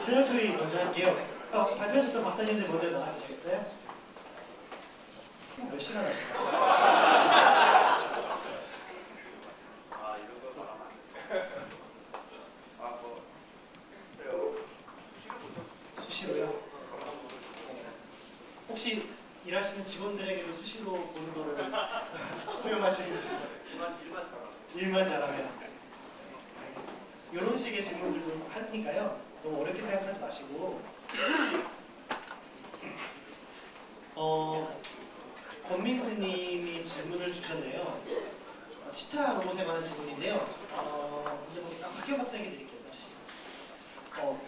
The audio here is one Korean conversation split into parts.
패널토리 먼저 할게요. 발표하셨던 박사님들 먼저 나와주시겠어요? 몇 시간 하실까요? 이런 거 말하면 안 돼. 수시로요? 혹시 일하시는 직원들에게도 수시로 보는 거를 허용하시는지? 일만 잘하면. 알겠습니다. 이런 식의 질문들도 하니까요. 너무 어렵게 생각하지 마시고 권민구님이 질문을 주셨네요. 치타 로봇에 관한 질문인데요. 먼저 박현 박사에게 드릴게요.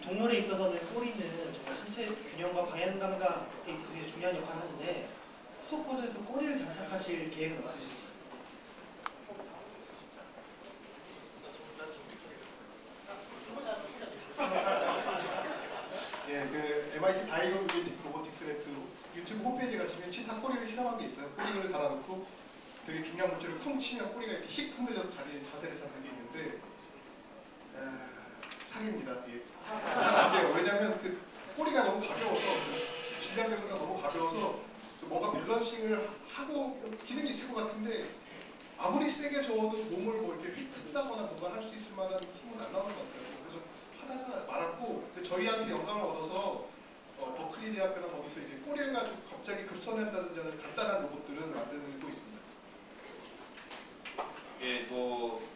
동물에 있어서는 꼬리는 정말 신체 균형과 방향 감각에 있어서 되게 중요한 역할을 하는데 후속 버전에서 꼬리를 장착하실 계획은 없으신지? 예, 그 MIT 바이오로보틱 로보틱스의 그 유튜브 홈페이지 가시면 치타 꼬리를 실험한 게 있어요. 꼬리를 달아놓고 되게 중요한 물질을 쿵 치면 꼬리가 이렇게 휙 흔들려서 자세를 잡는 게 있는데 사기입니다. 잘 안 돼요. 왜냐하면 그 꼬리가 너무 가벼워서 질량배보다 너무 가벼워서 뭔가 밸런싱을 하고 기능이 있을 것 같은데 아무리 세게 저어도 몸을 뭐 이렇게 휘둔다거나 뭔가 할 수 있을 만한 힘은 안 나오는 것 같아요. 그래서 하다가 말았고 저희한테 영감을 얻어서 버클리 대학교나 어디서 이제 꼬리를 가지고 갑자기 급선한다든지 하는 간단한 로봇들은 만들고 있습니다. 예, 뭐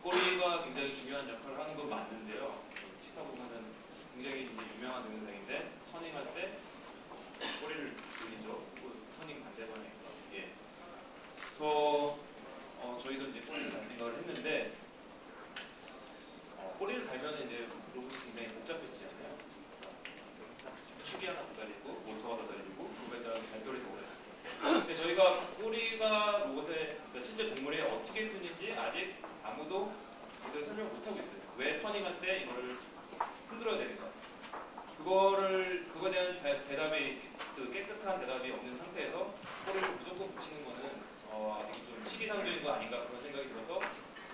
꼬리가 굉장히 중요한 역할을 하는 건 맞는데요. 치타 보면은 굉장히 이제 유명한 동영상인데 터닝할 때 꼬리를 돌리죠. 터닝 반대 방향이니까. 예. 그래서 저희도 이제 꼬리를 달 생각을 했는데 꼬리를 달면 이제 로봇이 굉장히 복잡해지잖아요. 축이 하나 더 달리고 모터가 더 달리고 그거에 따라서 발걸이가 오래 갔어요. 근데 저희가 꼬리가 로봇에 그러니까 실제 동물에 어떻게 쓰는지 아직 아무도 제대로 설명을 못 하고 있어요. 왜 터닝할 때 이거를 흔들어야 되는가? 그거에 대한 대답이 깨끗한 대답이 없는 상태에서 꼬리를 무조건 붙이는 거는 아직 좀 시기상조인 거 아닌가 그런 생각이 들어서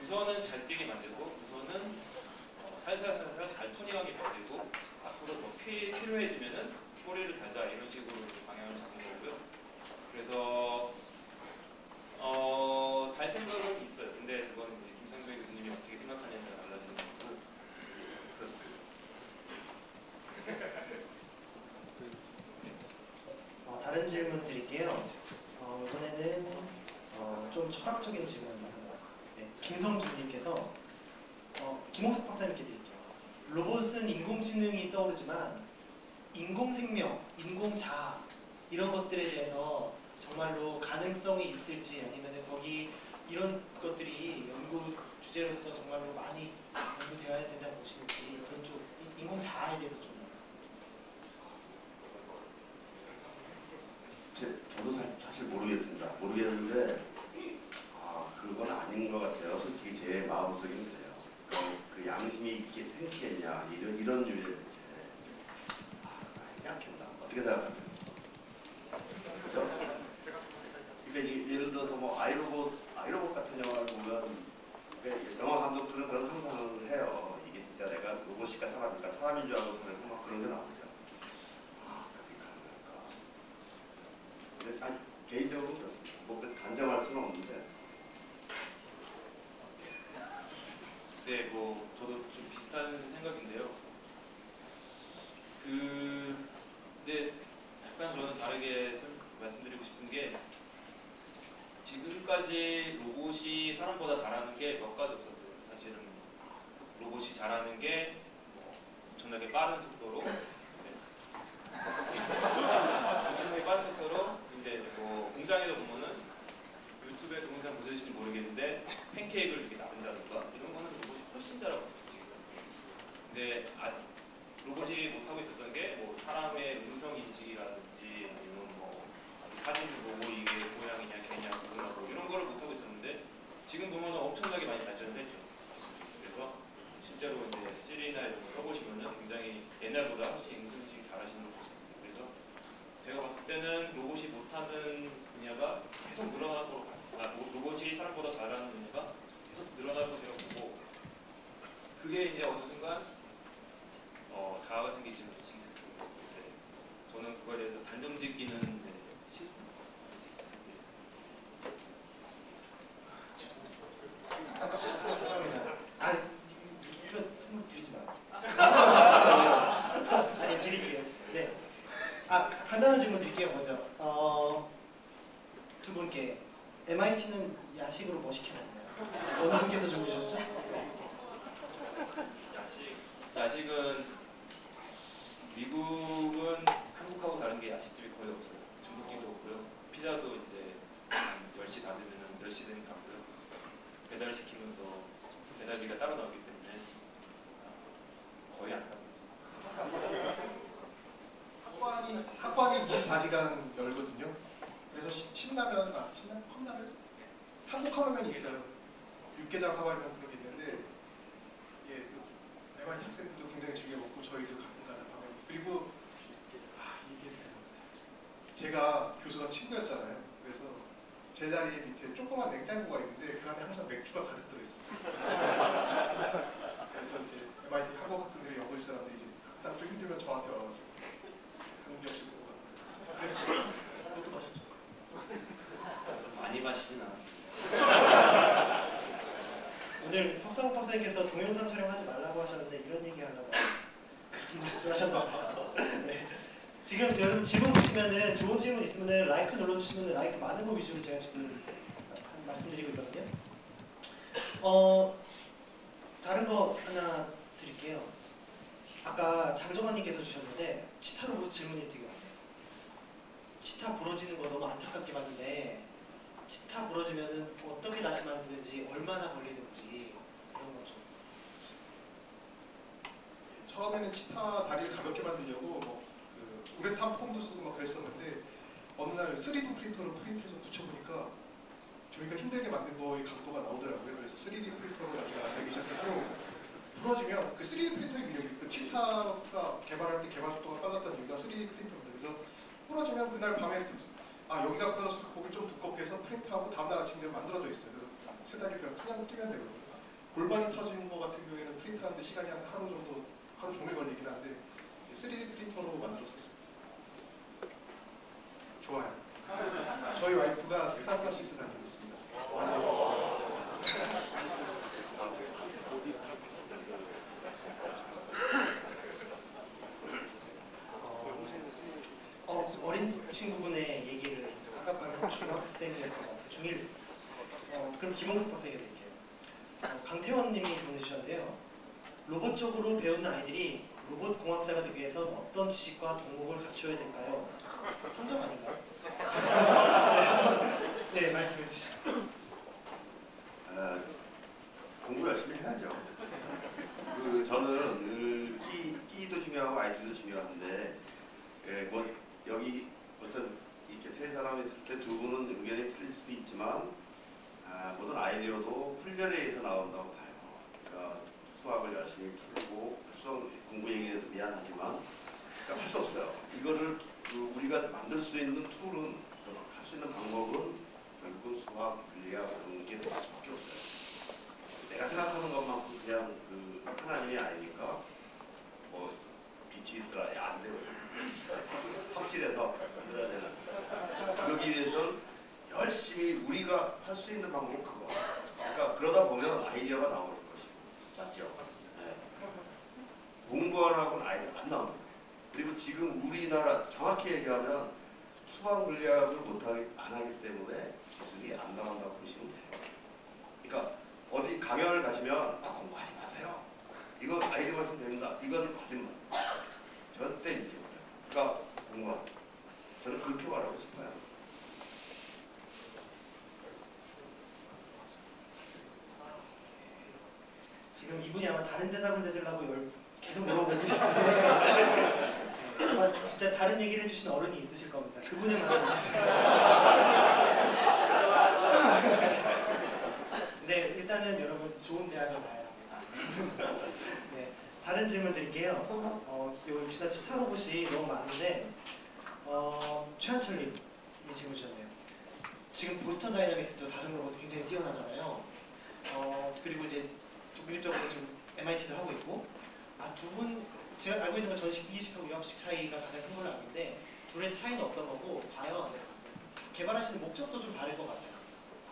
우선은 잘 뛰게 만들고 우선은 살살살살 잘 터닝하게 만들고 앞으로 더 필요해지면은 꼬리를 달자 이런 식으로 방향을 잡은 거고요. 그래서 달 생각은 있어요. 근데 그건 이제 김상배 교수님이 어떻게 생각하냐에 따라 달라지는 거고 그렇습니다. 다른 질문 드릴게요. 이번에는 좀 철학적인 질문을 하나. 네, 김성준님께서 김홍석 박사님께 드릴게요. 로봇은 인공지능이 떠오르지만 인공생명, 인공자아 이런 것들에 대해서 정말로 가능성이 있을지 아니면 거기 이런 것들이 연구 주제로서 정말로 많이 연구되어야 된다고 보시는지 그런 쪽 인공자아에 대해서 좀 저도 사실 모르겠는데 그건 아닌 것 같아요. 솔직히 제 마음속에는 그래요. 그 양심이 있게 생기겠냐 이런 유의 문제 아니지 않겠나 어떻게 생각하세요? 그죠? 그러니까 예를 들어서 뭐 아이로봇 같은 영화를 보면 그러니까 영화 감독들은 그런 상상을 해요. 이게 진짜 내가 로봇일까 사람일까 사람인 줄 알고 살고 막 그런 게 나오죠. 그렇게 가능할까? 개인적으로 그렇습니다. 뭐 단정할 수는 없는데. 네, 뭐 저도 좀 비슷한 생각인데요. 근데 약간 저는 다르게 말씀드리고 싶은 게 지금까지 로봇이 사람보다 잘하는 게 몇 가지 없었어요. 사실은 로봇이 잘하는 게 엄청나게 빠른 속도로 엄청나게 빠른 속도로 이제 뭐 공장에서 보면은 유튜브에 동영상 보실지 모르겠는데 팬케이크를 이렇게 나른다든가 이런 거는 로봇이 훨씬 잘하고 있어요. 근데 아직 로봇이 못하고 있었던 게 뭐 사람의 음성 인식이라든지 아니면 뭐 사진 보고 이게 고양이냐 개냐 구분하고 이런 거를 못하고 있었는데 지금 보면 엄청나게 많이 발전을 했죠. 그래서 실제로 이제 시리나 이런 거 써보시면은 굉장히 옛날보다 훨씬 음성 인식 잘하시는 걸 볼 수 있어요. 그래서 제가 봤을 때는 로봇이 못하는 분야가 계속 늘어나고 로봇이 사람보다 잘하는 분야가 계속 늘어나고 제가 보고 그게 이제 어느 순간 자아가 생기지 간단한 질문 드릴게요. 먼저 두 분께 MIT는 야식으로 뭐 시켜 먹나요? 어느 분께서 질문 주셨죠? 야식은 미국은 한국하고 다른 게 야식집이 거의 없어요. 중국집도 없고요. 피자도 이제 한 10시 다 되면 10시 되면 가고요. 배달시키면 또 배달비가 따로 나오기 때문에 거의 안 가고. 학관이 24시간 열거든요. 그래서 신라면, 컵라면? 한국 컵라면이 있어요. 육개장 사발면 그런 게 있는데 예, MIT 학생들도 굉장히 즐겨 먹고 저희도 가끔 가는 방면. 그리고 이게 제가 교수가 친구였잖아요. 그래서 제 자리 밑에 조그만 냉장고가 있는데 그 안에 항상 맥주가 가득 들어있었어요. 그래서 이제 MIT 한국 학생들이 영어를 쓰는데 이제 딱 좀 힘들면 저한테 와가지고 한국역시 보고 그래서 그것도 마셨죠. 많이 마시진 않았어요. 오늘 석상욱 박사님께서 동영상 촬영하지 말라고 하셨는데 이런 얘기 하려고 그렇게 말씀하셨나 봐요. 네. 지금 여러분 질문 보시면은 좋은 질문 있으면은 라이크 눌러주시면은 라이크 많은 거 위주로 제가 지금 말씀드리고 있거든요. 다른 거 하나 드릴게요. 아까 장정환님께서 주셨는데 치타 로봇 질문이 되게 많아요. 치타 부러지는 거 너무 안타깝게 봤는데 치타 부러지면은 어떻게 다시 만드는지 얼마나 걸리는지 그런 거 좀. 처음에는 치타 다리를 가볍게 만들려고 그 우레탄 폼도 쓰고 막 그랬었는데 어느 날 3D 프린터로 프린트해서 붙여보니까 저희가 힘들게 만든 거의 각도가 나오더라고요. 그래서 3D 프린터로 나중에 만들기 시작했고 부러지면 그 3D 프린터의 위력이 그 치타가 개발할 때 개발 속도가 빨랐던 이유가 3D 프린터입니다. 그래서 부러지면 그날 밤에 여기가 부러져서 거기 좀 두껍게 해서 프린트하고 다음날 아침 되면 만들어져 있어요. 그래서 세 다리를 그냥 끼면 되거든요. 골반이 터지는 거 같은 경우에는 프린트하는데 시간이 한 하루 정도, 하루 종일 걸리긴 한데 3D 프린터로 만들었었어요. 좋아요. 저희 와이프가 스트라타시스 다니고 있습니다. 어린 친구분의 얘기를 아까 방금 중학생이었던 것 같아요. 중1. 그럼 김홍석 박사에게 드릴게요. 강태원님이 보내주셨는데요. 로봇 쪽으로 배우는 아이들이 로봇 공학자가 되기 위해서 어떤 지식과 동목을 갖춰야 될까요? 선정 아닌가요? 네, 말씀해 주시죠. 공부 열심히 해야죠. 저는 끼도 중요하고 아이디도 중요한데 뭐 여기 어떤 이렇게 세 사람이 있을 때 두 분은 의견이 틀릴 수도 있지만 모든 아이디어도 훈련에서 나온다고 봐요. 그러니까 수학을 열심히 풀고 수학 공부 얘기해서 미안하지만 할 수 없어요. 이거를 우리가 만들 수 있는 툴은 할 수 있는 방법은 결국 수학, 물리학 이런 게 수밖에 없어요. 내가 생각하는 것만큼 그냥 하나님이 아니니까 뭐 빛이 있어야 안 돼요. 삽질해서 만들어야 되나. 그러기 위해서는 열심히 우리가 할 수 있는 방법은 그거. 그러니까 그러다 보면 아이디어가 나오는 것이고 맞죠? 네. 공부 안 하고는 아이디어가 안 나옵니다. 그리고 지금 우리나라 정확히 얘기하면 수학 물리학을 안 하기 때문에 기술이 안 나간다고 보시면 돼요. 그러니까 어디 강연을 가시면 공부하지 마세요. 이거 아이디어만 있으면 됩니다. 이건 거짓말. 절대 믿지 마세요. 그러니까 공부하세요. 저는 그렇게 말하고 싶어요. 지금 이분이 아마 다른 대답을 내드리려고 계속 물어보고 계시는데 아마 진짜 다른 얘기를 해주신 어른이 있으실 겁니다. 그분의 말을 듣겠습니다. 네, 일단은 여러분 좋은 대학을 가야 합니다. 네, 다른 질문 드릴게요. 역시나 치타 로봇이 너무 많은데 최한철님이 질문 주셨네요. 지금 보스턴 다이나믹스도 사전 로봇 굉장히 뛰어나잖아요. 그리고 이제 독립적으로 지금 MIT도 하고 있고 두 분 제가 알고 있는 건 전식, 이식하고 유합식 차이가 가장 큰 걸로 아는데 둘의 차이는 어떤 거고 과연 개발하시는 목적도 좀 다를 것 같아요.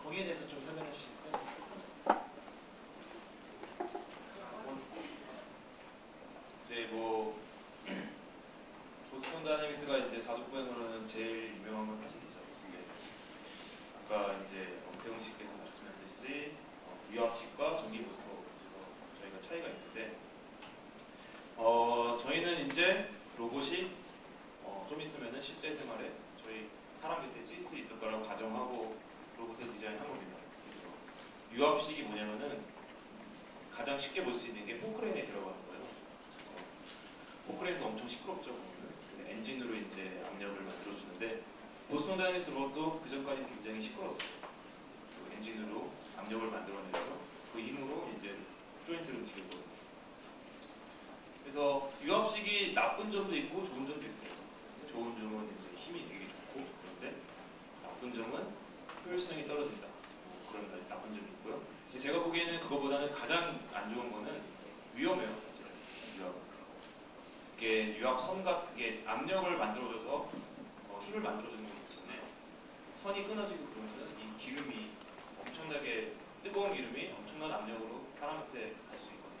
거기에 대해서 좀 설명해 주시겠어요? 네, 뭐 보스턴 다이내믹스가 이제 이제 사족보행으로는 제일 유명한 건 화식이죠. 근데 아까 이제 엄태웅 씨께서 말씀하셨듯이 유압식과 전기모터 그래서 저희가 차이가 있는데 저희는 이제 로봇이 좀 있으면은 실제 생활에 저희 사람 곁에 쓰일 수 있을 거라고 가정하고 로봇을 디자인한 겁니다. 그래서 유압식이 뭐냐면은 가장 쉽게 볼 수 있는 게 포크레인에 들어가는 거예요. 포크레인도 엄청 시끄럽죠. 보면은. 엔진으로 이제 압력을 만들어주는데 보스턴 다이내믹스 로봇도 그 전까지 굉장히 시끄러웠어요. 그 엔진으로 압력을 만들어내서 그 힘으로 이제 조인트를 움직이고. 그래서 유압식이 나쁜 점도 있고 좋은 점도 있어요. 좋은 점은 이제 힘이 되게 좋고 그런데 나쁜 점은 효율성이 떨어진다. 그런 나쁜 점이 있고요. 제가 보기에는 그거보다는 가장 안 좋은 거는 위험해요. 사실 유압. 이게 유압선 같게 압력을 만들어줘서 힘을 만들어주는 거기 때문에 선이 끊어지고 그러면은 이 기름이 엄청나게 뜨거운 기름이 엄청난 압력으로 사람한테 갈 수 있거든요.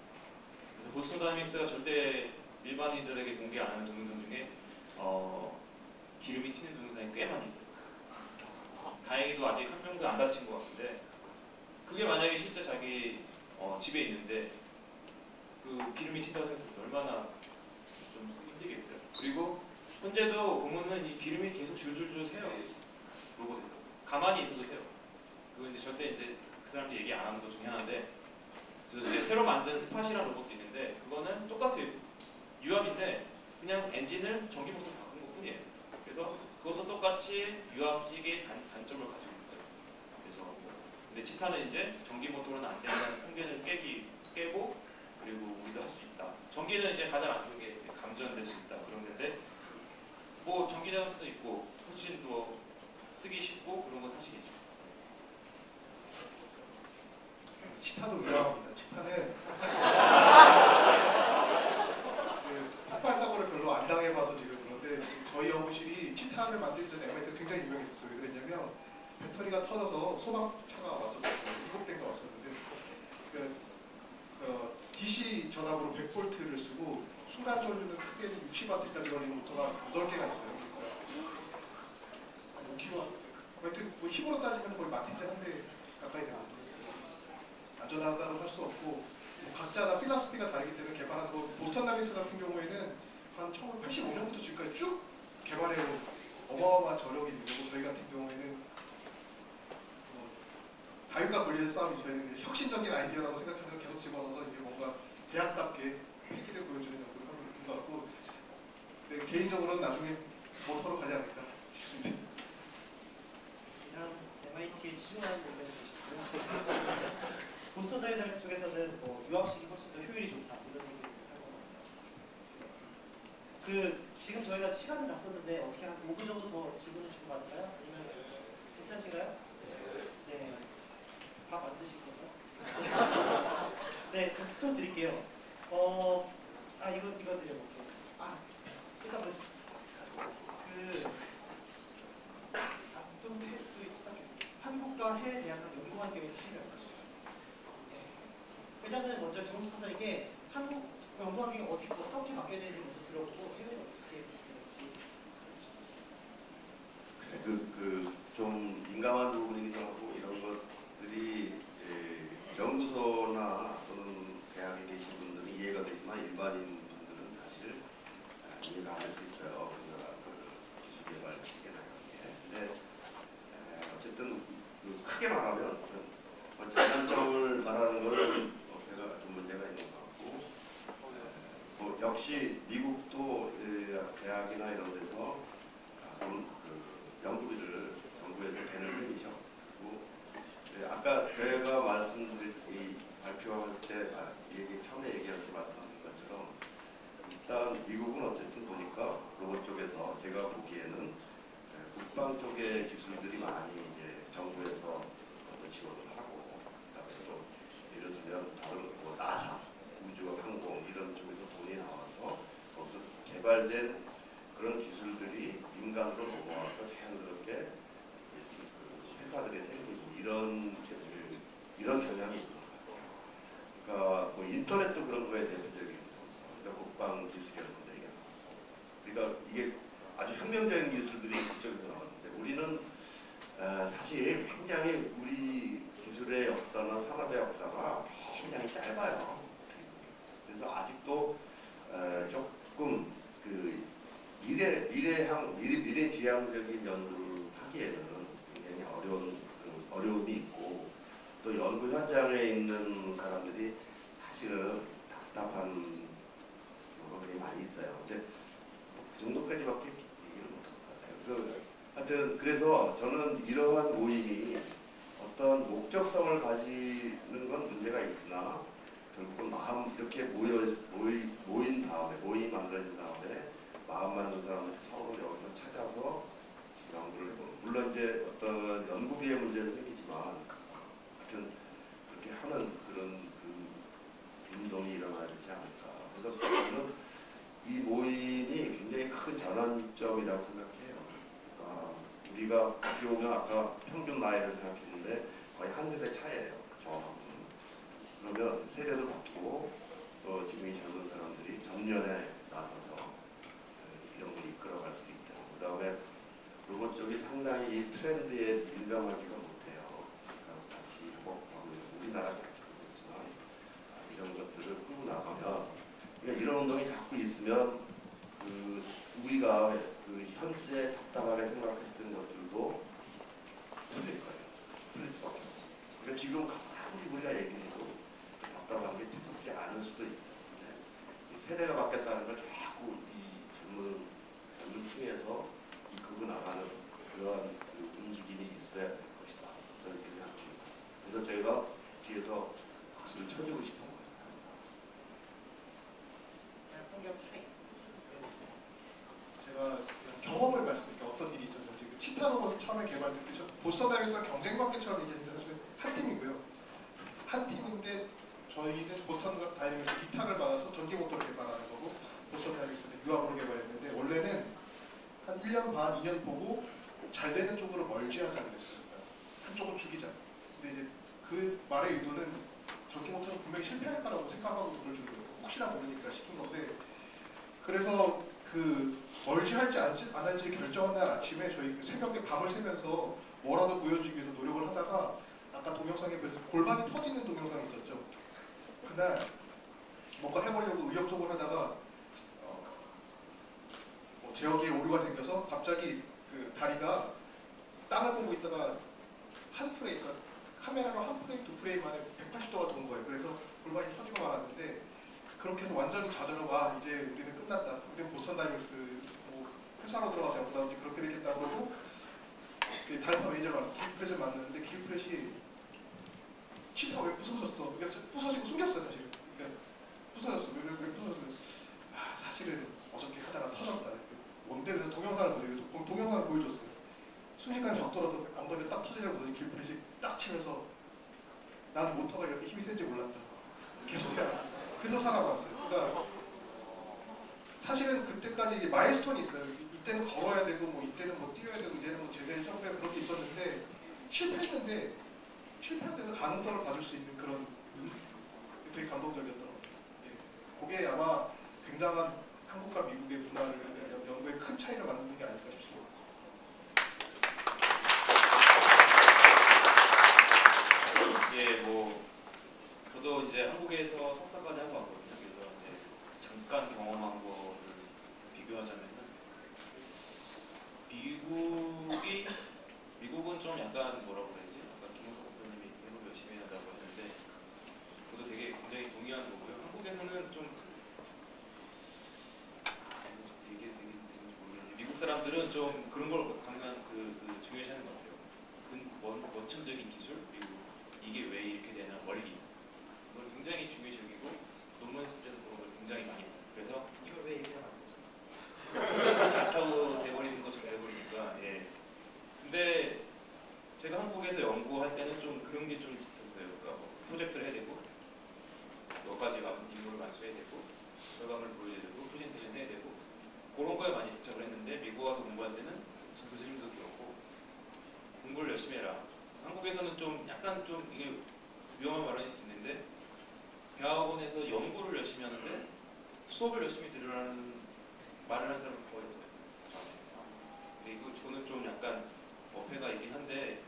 그래서 보스턴 다이내믹스가 절대 일반인들에게 공개 안 하는 동영상 중에 기름이 튀는 동영상이 꽤 많이 있어요. 다행히도 아직 한 명도 안 다친 것 같은데 그게 만약에 실제 자기 집에 있는데 그 기름이 튄다고 해서 얼마나 좀 힘들겠어요. 그리고 현재도 보면은 이 기름이 계속 줄줄줄 새요. 로봇에서 가만히 있어도 새요. 그거 이제 절대 이제 그 사람들이 얘기 안 하는 것 중에 하나인데 그래서 이제 새로 만든 스팟이라는 로봇도 있는데 그거는 똑같아요. 유압인데 그냥 엔진을 전기모터로 바꾼 것 뿐이에요. 그래서 그것도 똑같이 유압식의 단점을 가지고 있어요. 그래서 근데 치타는 이제 전기모터로는 안 된다는 편견을 깨고 그리고 우리도 할 수 있다. 전기는 이제 가장 안 좋은 게 감전될 수 있다 그런 건데 뭐 전기 자동차도 있고 훨씬 더 쓰기 쉽고 그런 건 사실이죠. 치타도 위험합니다. 치타는 그 폭발 사고를 별로 안 당해봐서 지금 그런데 저희 연구실이 치타를 만들기 전에 MIT 굉장히 유명했었어요. 왜 그랬냐면 배터리가 터져서 소방차가 왔었거든요. 7대가 왔었는데 DC 전압으로 100V를 쓰고 순간 전류는 크게 60W까지 걸리는 모터가 8개가 있어요. 그러니까 5kW. 하여튼 뭐 힘으로 따지면 거의 마티즈 한 대 가까이 되거든요. 안전하다고 할 수 없고 뭐 각자 다 필라소피가 다르기 때문에 개발한 보스턴 다이내믹스 같은 경우에는 한 1985년부터 지금까지 쭉 개발해온 어마어마한 저력이 있는 거고 저희 같은 경우에는 자유가 권리의 싸움이 저희는 혁신적인 아이디어라고 생각하면 계속 집어넣어서 이게 뭔가 대학답게 패기를 보여주는 연구를 하고 있는 것 같고 네, 개인적으로는 나중에 모터로 가지 않을까 싶습니다. 이상 MIT에 치중하는 곳에서 계시고요. 보스턴 다이내믹스 쪽에서는 뭐 유압식이 훨씬 더 효율이 좋다 이런 얘기를 할 것 같아요. 지금 저희가 시간은 다 썼는데 어떻게 한 5분 정도 더 질문을 주고 갈까요? 아니면 괜찮으신가요? 네. 밥 안 드실 건가요? 네, 또 드릴게요. 이거 드려볼게요. 일단 또 있다. 한국과 해외 대학 간 연구 환경의 차이를 알려주세요. 일단은 먼저 정식화사에게 한국 연구 환경이 어떻게 바뀌어야 되는지 먼저 들어보고 해외는 어떻게 바뀌는지. 글쎄 좀 민감한 부분이기도 하고 이런 것들이 연구소나 또는 대학에 계신 분들은 이해가 되지만 일반인 분들은 사실 이해가 안 할 수 있어요. 우리가 기술 개발 시기나 이런 게. 근데 어쨌든 크게 말하면 장단점을 말하는 거는 제가 좀 문제가 있는 것 같고 역시 미국도 대학이나 이런 데서 연구비를 정부에서 되는 편이죠. 그리고 아까 제가 발표할 때 처음에 얘기할 때 말씀드린 것처럼 일단 미국은 어쨌든 보니까 로봇 쪽에서 제가 보기에는 국방 쪽의 기술들이 많이 이제 정부에서 지원을 하고 그다음에 또 예를 들면 다른 나사, 우주 항공 이런 쪽에서 돈이 나와서 거기서 개발된 그런 기술들이 민간으로 넘어와서 자연스럽게 회사들이 생기고 이런 경향이 있는 것 같아요. 그러니까 뭐 인터넷도 그런 거에 대표적인 그러니까 국방 기술이라는 얘기가 나와서 그러니까 이게 아주 혁명적인 기술들이 그쪽에서 나왔는데 우리는 사실 굉장히 우리 기술의 역사나 산업의 역사가 굉장히 짧아요. 그래서 아직도 조금 그 미래지향적인 연구를 하기에는 굉장히 어려움이 있고 또 연구 현장에 있는 사람들이 사실은 답답한 경험이 많이 있어요. 이제 그 정도까지밖에 얘기를 못할 것 같아요. 하여튼 그래서 저는 이러한 모임이 어떤 목적성을 가지는 건 문제가 있으나 결국은 마음 이렇게 모인 다음에 모임이 만들어진 다음에 마음 맞는 사람들 서로 여기서 찾아서 연구를 해보고 물론 이제 어떤 연구비의 문제는 생기지만 하여튼 그렇게 하는 그런 그 운동이 일어나야 되지 않을까. 그래서 저는 이 모임이 굉장히 큰 전환점이라고 생각해요. 그러니까 우리가 어떻게 보면 아까 평균 나이를 생각했는데 거의 한 세대 차이예요. 저하고는. 그러면 세대도 바뀌고 또 지금 이 젊은 사람들이 전면에 나서서 이런 걸 이끌어갈 수 있다. 그 다음에 로봇 쪽이 상당히 이 트렌드에 민감하지가 못해요. 그러니까 같이 협업하고 우리나라 자체도 그렇지만 이런 것들을 끌고 나가면 그러니까 이런 운동이 자꾸 있으면 그 우리가 그 현재 답답하게 생각했던 것들도 풀릴 거예요. 풀릴 수밖에 없어요. 그러니까 지금 가서 아무리 우리가 얘기해도 답답한 게 두껍지 않을 수도 있어요. 이 세대가 바뀌었다는 걸 자꾸 이 젊은 층에서 이끌고 나가는 그러한 그 움직임이 있어야 될 것이다. 저는 그렇게 생각합니다. 그래서 저희가 뒤에서 박수를 쳐주고 싶은 거예요. 환경 차이. 제가 경험을 말씀드릴게요. 어떤 일이 있었는지. 그 치타 로봇 처음에 개발될 때 보스턴다이어스가 경쟁관계처럼 얘기했는데 사실 한 팀이고요. 한 팀인데 저희는 보스턴 다이내믹스 위탁을 받아서 전기 모터를 개발하는 거고 보스턴 다이내믹스는 유압으로 개발했는데 원래는 한 1년 반, 2년 보고 잘 되는 쪽으로 멀지하자 그랬습니다. 한쪽은 죽이자. 근데 이제 그 말의 의도는 전기 모터는 분명히 실패할 거라고 생각하고 그럴 줄로 혹시나 모르니까 시킨 건데 그래서 그 멀지 할지 안 할지 결정한 날 아침에 저희 그 새벽에 밤을 새면서 뭐라도 보여주기 위해서 노력을 하다가 아까 동영상에 보여서 골반이 터지는 동영상이 있었죠. 그날 뭔가 해보려고 의욕적으로 하다가 제어기에 오류가 생겨서 갑자기 그 다리가 땅을 보고 있다가 한 프레임, 그러니까 카메라로 한 프레임, 두 프레임 만에 180도가 돈 거예요. 그래서 골반이 터지고 말았는데 그렇게 해서 완전히 좌절하고 와 이제 우리는 끝났다. 우리는 보스턴 다이내믹스 뭐 회사로 들어가서 연구 나오지 그렇게 되겠다고 그러고 달파 메이저가 기프렛을 만났는데 기프렛이 치타 왜 부서졌어? 그러니까 부서지고 숨겼어요 사실은. 그러니까 부서졌어. 왜 부서졌어? 사실은 어저께 하다가 터졌다. 뭔데? 그래서 동영상을 보여서 동영상을 보여줬어요. 순식간에 벽 돌아서 엉덩이에 딱 터지려고 보더니 길프렛이 딱 치면서 난 모터가 이렇게 힘이 센지 몰랐다. 계속 그래서 살아봤어요. 그러니까 사실은 그때까지 이제 마일스톤이 있어요. 이때는 걸어야 되고 뭐 이때는 뭐 뛰어야 되고 이제는 뭐 제대로 점프해야 그렇게 있었는데 실패했는데 실패한 데서 가능성을 받을 수 있는 그런 되게 감동적이었던 것 같아요. 예. 그게 아마 굉장한 한국과 미국의 문화를 연구에 큰 차이를 만드는 게 아닐까 싶습니다. 예, 뭐 저도 이제 한국에서 석사까지 하고 왔거든요. 그래서 이제 잠깐 경험한 거를 비교하자면은 미국은 좀 약간 뭐라고 그래야지? 아까 김영석 대표님이 연구 열심히 한다고 했는데 저도 되게 굉장히 동의하는 거고요. 한국에서는 좀 이게 되게 모르겠는데 미국 사람들은 좀 그런 걸 강한 중요시하는 것 같아요. 원천적인 기술 그리고 이게 왜 이렇게 되나 원리 이걸 굉장히 중요시 여기고 논문 숙제도 그런 걸 굉장히 많이 해요. 그래서 이걸 왜 얘기하면 안 되죠? 그렇지 않다고 돼버리는 것처럼 돼버리니까 예. 근데 제가 한국에서 연구할 때는 좀 그런 게 좀 있었어요. 그러니까 뭐 프로젝트를 해야 되고 몇 가지 인물을 맞춰야 되고 결과물을 보여줘야 되고 프레젠테이션 해야 되고 그런 거에 많이 집착을 했는데 미국 와서 공부할 때는 전 교수님도 그렇고 공부를 열심히 해라. 한국에서는 좀 약간 좀 이게 위험한 발언일 수 있는데 대학원에서 연구를 열심히 하는데 수업을 열심히 들으라는 말을 하는 사람은 거의 없었어요. 약간 어폐가 있긴 한데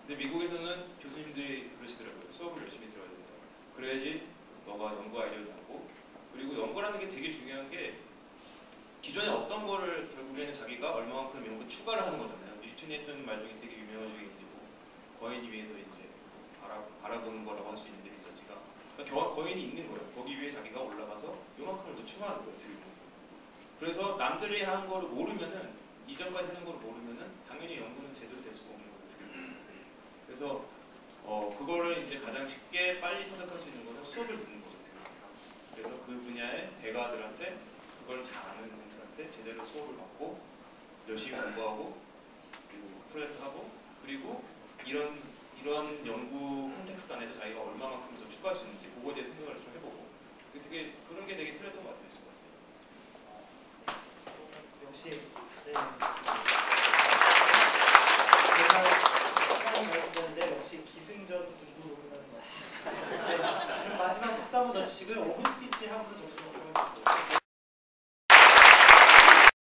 근데 미국에서는 교수님들이 그러시더라고요. 수업을 열심히 들어야 된다. 그래야지 너가 연구 아이디어를 낳고 그리고 연구라는 게 되게 중요한 게 기존에 어떤 거를 결국에는 자기가 얼마만큼 이런 거 추가를 하는 거잖아요. 뉴턴이 했던 말 중에 되게 유명한 중에 이제 뭐 거인이 위해서 이제 바라보는 거라고 할 수 있는데 리서치가 그러니까 거인이 있는 거예요. 거기 위에 자기가 올라가서 요만큼을 더 추가하는 거예요. 들고. 그래서 남들이 하는 거를 모르면은 이전까지 하는 거를 모르면은 당연히 연구는 제대로 될 수가 없는 거예요. 들고. 그래서 그거를 이제 가장 쉽게 빨리 터득할 수 있는 거는 수업을 듣는 거죠. 그래서 그 분야의 대가들한테 그걸 잘 아는 분들한테 제대로 수업을 받고 열심히 공부하고 그리고 프로젝트 하고 그리고 이런 연구 콘텍스트 안에서 자기가 얼마만큼 더 추가할 수 있는지 그거에 대해 생각을 좀 해보고 되게 그런 게 되게 틀렸던 것 같아요. 역시 네. 제가 시간이 많이 지났는데 역시 기승전 공부하는 것 같아요. 네. 그럼 마지막 박수 한번 더 주시고요. 5분 스피치 하고서 정신